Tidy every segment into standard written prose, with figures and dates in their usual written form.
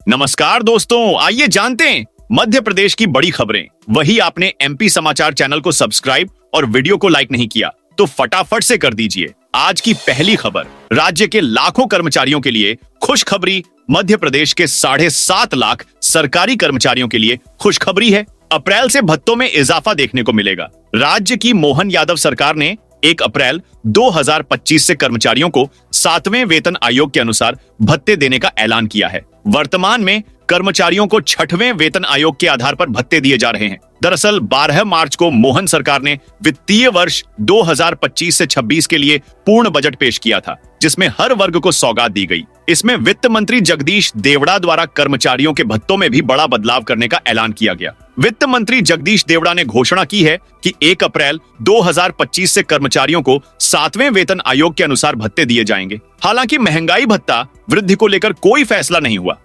नमस्कार दोस्तों, आइए जानते हैं मध्य प्रदेश की बड़ी खबरें। वही आपने एमपी समाचार चैनल को सब्सक्राइब और वीडियो को लाइक नहीं किया तो फटाफट से कर दीजिए। आज की पहली खबर, राज्य के लाखों कर्मचारियों के लिए खुशखबरी। मध्य प्रदेश के 7.5 लाख सरकारी कर्मचारियों के लिए खुशखबरी है। अप्रैल से भत्तों में इजाफा देखने को मिलेगा। राज्य की मोहन यादव सरकार ने 1 अप्रैल 2025 से कर्मचारियों को 7वें वेतन आयोग के अनुसार भत्ते देने का ऐलान किया है। वर्तमान में कर्मचारियों को 6वें वेतन आयोग के आधार पर भत्ते दिए जा रहे हैं। दरअसल 12 मार्च को मोहन सरकार ने वित्तीय वर्ष 2025 से 26 के लिए पूर्ण बजट पेश किया था, जिसमें हर वर्ग को सौगात दी गई। इसमें वित्त मंत्री जगदीश देवड़ा द्वारा कर्मचारियों के भत्तों में भी बड़ा बदलाव करने का ऐलान किया गया। वित्त मंत्री जगदीश देवड़ा ने घोषणा की है कि 1 अप्रैल 2025 से कर्मचारियों को 7वें वेतन आयोग के अनुसार भत्ते दिए जाएंगे। हालांकि महंगाई भत्ता वृद्धि को लेकर कोई फैसला नहीं हुआ।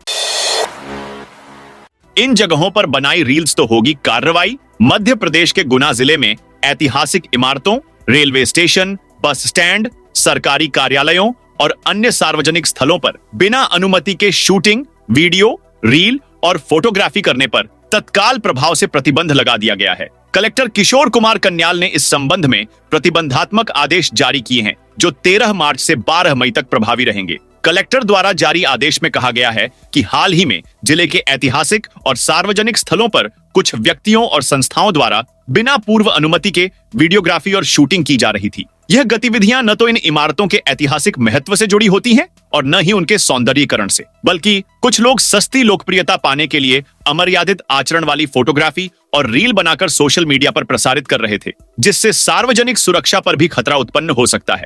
इन जगहों पर बनाई रील्स तो होगी कार्रवाई। मध्य प्रदेश के गुना जिले में ऐतिहासिक इमारतों, रेलवे स्टेशन, बस स्टैंड, सरकारी कार्यालयों और अन्य सार्वजनिक स्थलों पर बिना अनुमति के शूटिंग, वीडियो, रील और फोटोग्राफी करने पर तत्काल प्रभाव से प्रतिबंध लगा दिया गया है। कलेक्टर किशोर कुमार कन्याल ने इस संबंध में प्रतिबंधात्मक आदेश जारी किए हैं, जो 13 मार्च से 12 मई तक प्रभावी रहेंगे। कलेक्टर द्वारा जारी आदेश में कहा गया है कि हाल ही में जिले के ऐतिहासिक और सार्वजनिक स्थलों पर कुछ व्यक्तियों और संस्थाओं द्वारा बिना पूर्व अनुमति के वीडियोग्राफी और शूटिंग की जा रही थी। यह गतिविधियां न तो इन इमारतों के ऐतिहासिक महत्व से जुड़ी होती हैं और न ही उनके सौंदर्यीकरण से, बल्कि कुछ लोग सस्ती लोकप्रियता पाने के लिए अमर्यादित आचरण वाली फोटोग्राफी और रील बनाकर सोशल मीडिया पर प्रसारित कर रहे थे, जिससे सार्वजनिक सुरक्षा पर भी खतरा उत्पन्न हो सकता है।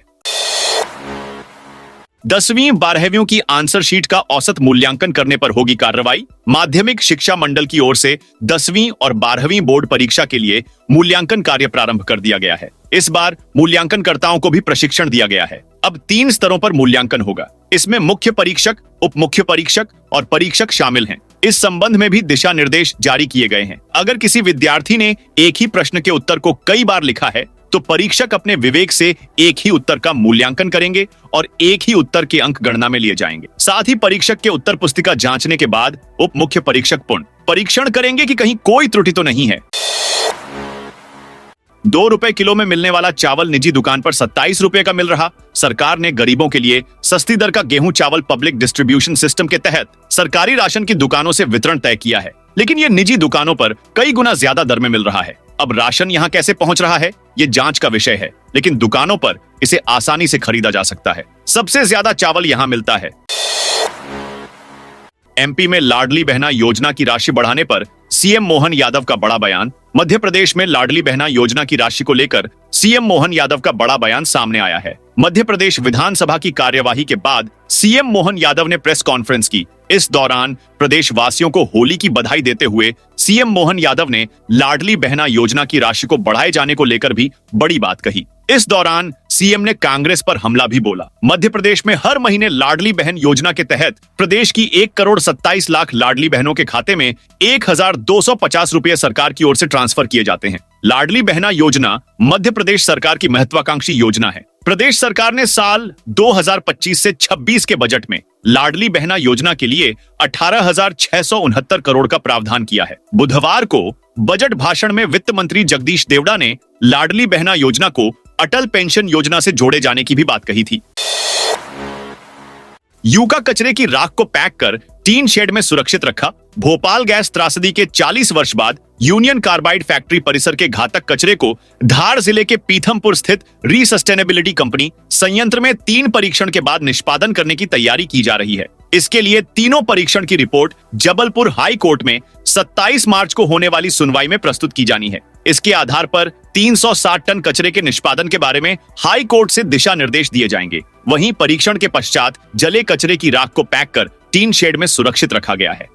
10वीं 12वीं की आंसर शीट का औसत मूल्यांकन करने पर होगी कार्रवाई। माध्यमिक शिक्षा मंडल की ओर से 10वीं और 12वीं बोर्ड परीक्षा के लिए मूल्यांकन कार्य प्रारंभ कर दिया गया है। इस बार मूल्यांकनकर्ताओं को भी प्रशिक्षण दिया गया है। अब 3 स्तरों पर मूल्यांकन होगा। इसमें मुख्य परीक्षक, उप मुख्य परीक्षक और परीक्षक शामिल हैं। इस संबंध में भी दिशा निर्देश जारी किए गए हैं। अगर किसी विद्यार्थी ने एक ही प्रश्न के उत्तर को कई बार लिखा है तो परीक्षक अपने विवेक से एक ही उत्तर का मूल्यांकन करेंगे और एक ही उत्तर के अंक गणना में लिए जाएंगे। साथ ही परीक्षक के उत्तर पुस्तिका जांचने के बाद उप मुख्य परीक्षक पुनः परीक्षण करेंगे कि कहीं कोई त्रुटि तो नहीं है। 2 रुपए किलो में मिलने वाला चावल निजी दुकान पर 27 रुपए का मिल रहा। सरकार ने गरीबों के लिए सस्ती दर का गेहूं चावल पब्लिक डिस्ट्रीब्यूशन सिस्टम के तहत सरकारी राशन की दुकानों से वितरण तय किया है, लेकिन ये निजी दुकानों पर कई गुना ज्यादा दर में मिल रहा है। अब राशन यहाँ कैसे पहुंच रहा है, ये जांच का विषय है, लेकिन दुकानों पर इसे आसानी से खरीदा जा सकता है। सबसे ज्यादा चावल यहाँ मिलता है। एमपी में लाडली बहना योजना की राशि बढ़ाने पर सीएम मोहन यादव का बड़ा बयान। मध्य प्रदेश में लाडली बहना योजना की राशि को लेकर सीएम मोहन यादव का बड़ा बयान सामने आया है। मध्य प्रदेश विधानसभा की कार्यवाही के बाद सीएम मोहन यादव ने प्रेस कॉन्फ्रेंस की। इस दौरान प्रदेश वासियों को होली की बधाई देते हुए सीएम मोहन यादव ने लाडली बहना योजना की राशि को बढ़ाए जाने को लेकर भी बड़ी बात कही। इस दौरान सीएम ने कांग्रेस पर हमला भी बोला। मध्य प्रदेश में हर महीने लाडली बहन योजना के तहत प्रदेश की 1,27,00,000 लाडली बहनों के खाते में 1,250 रुपए सरकार की ओर से ट्रांसफर किए जाते हैं। लाडली बहना योजना मध्य प्रदेश सरकार की महत्वाकांक्षी योजना है। प्रदेश सरकार ने साल 2025 से 26 के बजट में लाडली बहना योजना के लिए 18,669 करोड़ का प्रावधान किया है। बुधवार को बजट भाषण में वित्त मंत्री जगदीश देवड़ा ने लाडली बहना योजना को अटल पेंशन योजना से जोड़े जाने की भी बात कही थी। यूका कचरे की राख को पैक कर टीन शेड में सुरक्षित रखा। भोपाल गैस त्रासदी के 40 वर्ष बाद यूनियन कार्बाइड फैक्ट्री परिसर के घातक कचरे को धार जिले के पीथमपुर स्थित रीसस्टेनेबिलिटी कंपनी संयंत्र में 3 परीक्षण के बाद निष्पादन करने की तैयारी की जा रही है। इसके लिए तीनों परीक्षण की रिपोर्ट जबलपुर हाई कोर्ट में 27 मार्च को होने वाली सुनवाई में प्रस्तुत की जानी है। इसके आधार पर 360 टन कचरे के निष्पादन के बारे में हाई कोर्ट से दिशा निर्देश दिए जाएंगे। वहीं परीक्षण के पश्चात जले कचरे की राख को पैक कर टीन शेड में सुरक्षित रखा गया है।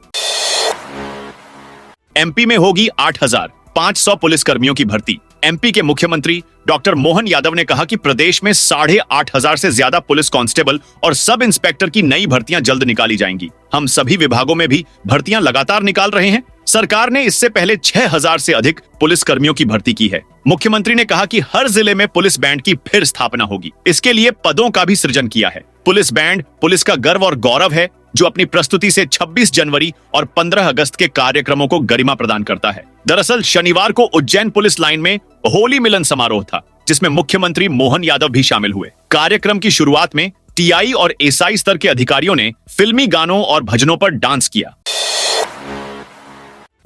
एमपी में होगी 8,500 पुलिस कर्मियों की भर्ती। एमपी के मुख्यमंत्री डॉक्टर मोहन यादव ने कहा कि प्रदेश में 8,500 से ज्यादा पुलिस कांस्टेबल और सब इंस्पेक्टर की नई भर्तियां जल्द निकाली जाएंगी। हम सभी विभागों में भी भर्तियां लगातार निकाल रहे हैं। सरकार ने इससे पहले 6,000 से अधिक पुलिस कर्मियों की भर्ती की है। मुख्यमंत्री ने कहा कि हर जिले में पुलिस बैंड की फिर स्थापना होगी। इसके लिए पदों का भी सृजन किया है। पुलिस बैंड पुलिस का गर्व और गौरव है। जो अपनी प्रस्तुति से 26 जनवरी और 15 अगस्त के कार्यक्रमों को गरिमा प्रदान करता है। दरअसल शनिवार को उज्जैन पुलिस लाइन में होली मिलन समारोह था, जिसमें मुख्यमंत्री मोहन यादव भी शामिल हुए। कार्यक्रम की शुरुआत में टीआई और एसआई स्तर के अधिकारियों ने फिल्मी गानों और भजनों पर डांस किया।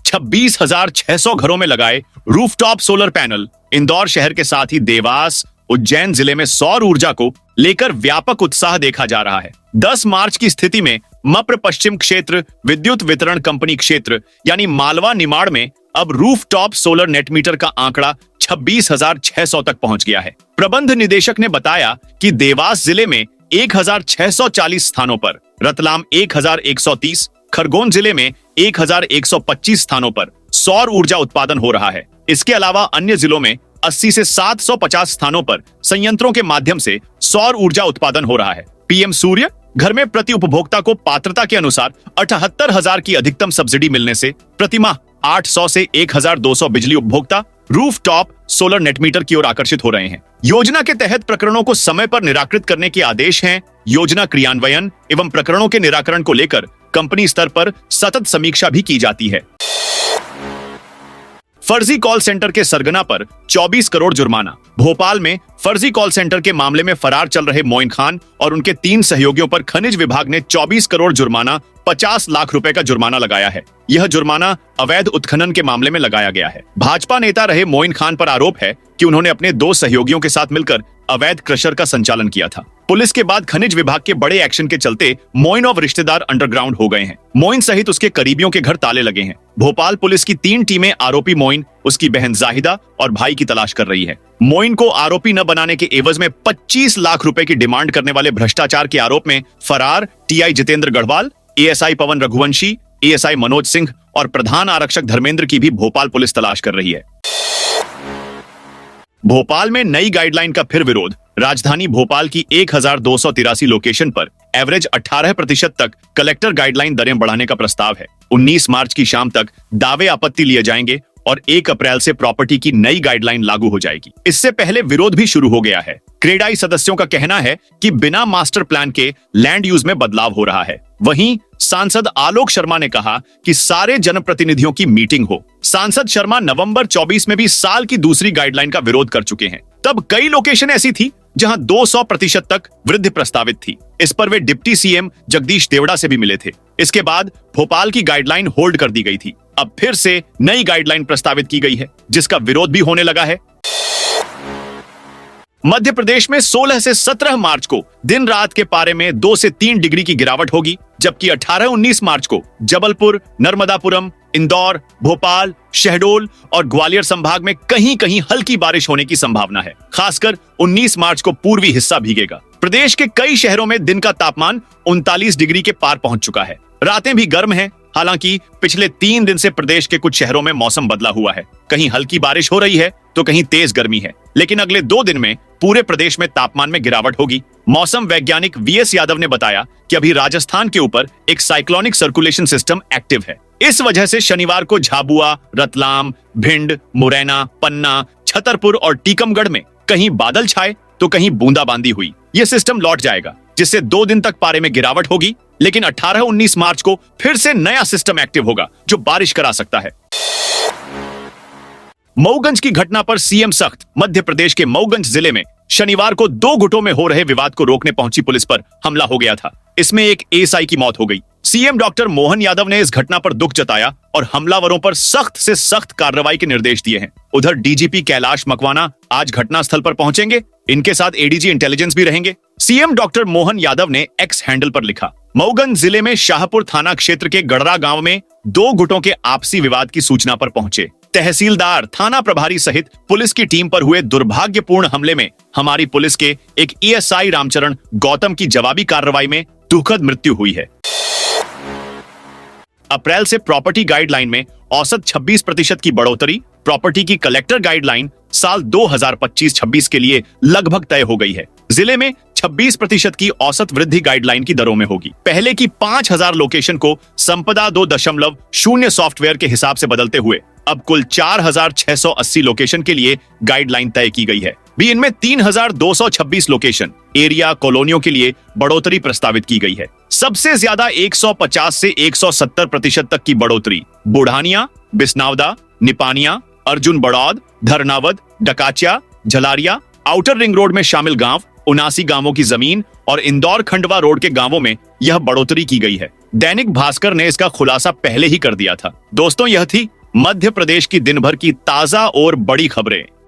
26,600 घरों में लगाए रूफटॉप सोलर पैनल इंदौर शहर के साथ ही देवास, उज्जैन जिले में सौर ऊर्जा को लेकर व्यापक उत्साह देखा जा रहा है। 10 मार्च की स्थिति में मप्र पश्चिम क्षेत्र विद्युत वितरण कंपनी क्षेत्र यानी मालवा निमाड़ में अब रूफटॉप सोलर नेट मीटर का आंकड़ा 26,600 तक पहुंच गया है। प्रबंध निदेशक ने बताया कि देवास जिले में 1,640 स्थानों पर, रतलाम 1,130, खरगोन जिले में 1,125 स्थानों पर सौर ऊर्जा उत्पादन हो रहा है। इसके अलावा अन्य जिलों में 80 से 750 स्थानों पर संयंत्रों के माध्यम से सौर ऊर्जा उत्पादन हो रहा है। पीएम सूर्य घर में प्रति उपभोक्ता को पात्रता के अनुसार 78,000 की अधिकतम सब्सिडी मिलने से प्रतिमाह 800 से 1,200 बिजली उपभोक्ता रूफटॉप सोलर नेट मीटर की ओर आकर्षित हो रहे हैं। योजना के तहत प्रकरणों को समय पर निराकृत करने के आदेश हैं। योजना क्रियान्वयन एवं प्रकरणों के निराकरण को लेकर कंपनी स्तर पर सतत समीक्षा भी की जाती है। फर्जी कॉल सेंटर के सरगना पर 24 करोड़ जुर्माना। भोपाल में फर्जी कॉल सेंटर के मामले में फरार चल रहे मोइन खान और उनके 3 सहयोगियों पर खनिज विभाग ने 24 करोड़ जुर्माना 50 लाख रुपए का जुर्माना लगाया है। यह जुर्माना अवैध उत्खनन के मामले में लगाया गया है। भाजपा नेता रहे मोइन खान पर आरोप है कि उन्होंने अपने 2 सहयोगियों के साथ मिलकर अवैध क्रशर का संचालन किया था। पुलिस के बाद खनिज विभाग के बड़े एक्शन के चलते मोइन और रिश्तेदार अंडरग्राउंड हो गए हैं। मोइन सहित उसके करीबियों के घर ताले लगे हैं। भोपाल पुलिस की 3 टीमें आरोपी मोइन, उसकी बहन जाहिदा और भाई की तलाश कर रही है। मोइन को आरोपी न बनाने के एवज में 25 लाख रुपए की डिमांड करने वाले भ्रष्टाचार के आरोप में फरार टीआई जितेंद्र गढ़वाल, एएसआई पवन रघुवंशी, एएसआई मनोज सिंह और प्रधान आरक्षक धर्मेंद्र की भी भोपाल पुलिस तलाश कर रही है। भोपाल में नई गाइडलाइन का फिर विरोध। राजधानी भोपाल की 1,283 लोकेशन पर एवरेज 18% तक कलेक्टर गाइडलाइन दरें बढ़ाने का प्रस्ताव है। 19 मार्च की शाम तक दावे आपत्ति लिए जाएंगे और 1 अप्रैल से प्रॉपर्टी की नई गाइडलाइन लागू हो जाएगी। इससे पहले विरोध भी शुरू हो गया है। क्रेडाई सदस्यों का कहना है कि बिना मास्टर प्लान के लैंड यूज में बदलाव हो रहा है। वहीं सांसद आलोक शर्मा ने कहा कि सारे जनप्रतिनिधियों की मीटिंग हो। सांसद शर्मा नवंबर 24 में भी साल की दूसरी गाइडलाइन का विरोध कर चुके हैं। तब कई लोकेशन ऐसी थी जहां 200% तक वृद्धि प्रस्तावित थी। इस पर वे डिप्टी सीएम जगदीश देवड़ा से भी मिले थे। इसके बाद भोपाल की गाइडलाइन होल्ड कर दी गई थी। अब फिर से नई गाइडलाइन प्रस्तावित की गई है, जिसका विरोध भी होने लगा है। मध्य प्रदेश में 16 से 17 मार्च को दिन रात के पारे में 2 से 3 डिग्री की गिरावट होगी, जबकि 18-19 मार्च को जबलपुर, नर्मदापुरम, इंदौर, भोपाल, शहडोल और ग्वालियर संभाग में कहीं कहीं हल्की बारिश होने की संभावना है। खासकर 19 मार्च को पूर्वी हिस्सा भीगेगा। प्रदेश के कई शहरों में दिन का तापमान 39 डिग्री के पार पहुंच चुका है। रातें भी गर्म हैं। हालांकि पिछले 3 दिन से प्रदेश के कुछ शहरों में मौसम बदला हुआ है। कहीं हल्की बारिश हो रही है तो कहीं तेज गर्मी है। लेकिन अगले 2 दिन में पूरे प्रदेश में तापमान में गिरावट होगी। मौसम वैज्ञानिक वीएस यादव ने बताया कि अभी राजस्थान के ऊपर एक साइक्लोनिक सर्कुलेशन सिस्टम एक्टिव है। इस वजह से शनिवार को झाबुआ, रतलाम, भिंड, मुरैना, पन्ना, छतरपुर और टीकमगढ़ में कहीं बादल छाए तो कहीं बूंदाबांदी हुई। यह सिस्टम लौट जाएगा, जिससे 2 दिन तक पारे में गिरावट होगी। लेकिन 18-19 मार्च को फिर से नया सिस्टम एक्टिव होगा जो बारिश करा सकता है। मऊगंज की घटना पर सीएम सख्त। मध्य प्रदेश के मऊगंज जिले में शनिवार को 2 गुटों में हो रहे विवाद को रोकने पहुंची पुलिस पर हमला हो गया था। इसमें एक एएसआई की मौत हो गई। सीएम डॉक्टर मोहन यादव ने इस घटना पर दुख जताया और हमलावरों पर सख्त से सख्त कार्रवाई के निर्देश दिए हैं। उधर डीजीपी कैलाश मकवाना आज घटनास्थल पर पहुंचेंगे। इनके साथ एडीजी इंटेलिजेंस भी रहेंगे। सीएम डॉक्टर मोहन यादव ने एक्स हैंडल पर लिखा, मऊगंज जिले में शाहपुर थाना क्षेत्र के गड़रा गांव में 2 गुटों के आपसी विवाद की सूचना पर पहुंचे तहसीलदार, थाना प्रभारी सहित पुलिस की टीम पर हुए दुर्भाग्यपूर्ण हमले में हमारी पुलिस के एक एएसआई रामचरण गौतम की जवाबी कार्रवाई में दुखद मृत्यु हुई है। अप्रैल से प्रॉपर्टी गाइडलाइन में औसत 26% की बढ़ोतरी। प्रॉपर्टी की कलेक्टर गाइडलाइन साल 2025-26 के लिए लगभग तय हो गई है। जिले में 26% की औसत वृद्धि गाइडलाइन की दरों में होगी। पहले की 5,000 लोकेशन को संपदा 2.0 सॉफ्टवेयर के हिसाब से बदलते हुए अब कुल 4,680 लोकेशन के लिए गाइडलाइन तय की गई है। भी इनमें 3,226 लोकेशन, एरिया, कॉलोनियों के लिए बढ़ोतरी प्रस्तावित की गई है। सबसे ज्यादा 150 से 170% तक की बढ़ोतरी Budhaniya, Bisnawada, Nipaniya, Arjun Badod, Dharnawad, Dakachiya, Jhalariya, outer ring road में शामिल गांव, 79 गांवों की जमीन और इंदौर खंडवा रोड के गांवों में यह बढ़ोतरी की गई है। दैनिक भास्कर ने इसका खुलासा पहले ही कर दिया था। दोस्तों, यह थी मध्य प्रदेश की दिन भर की ताजा और बड़ी खबरें।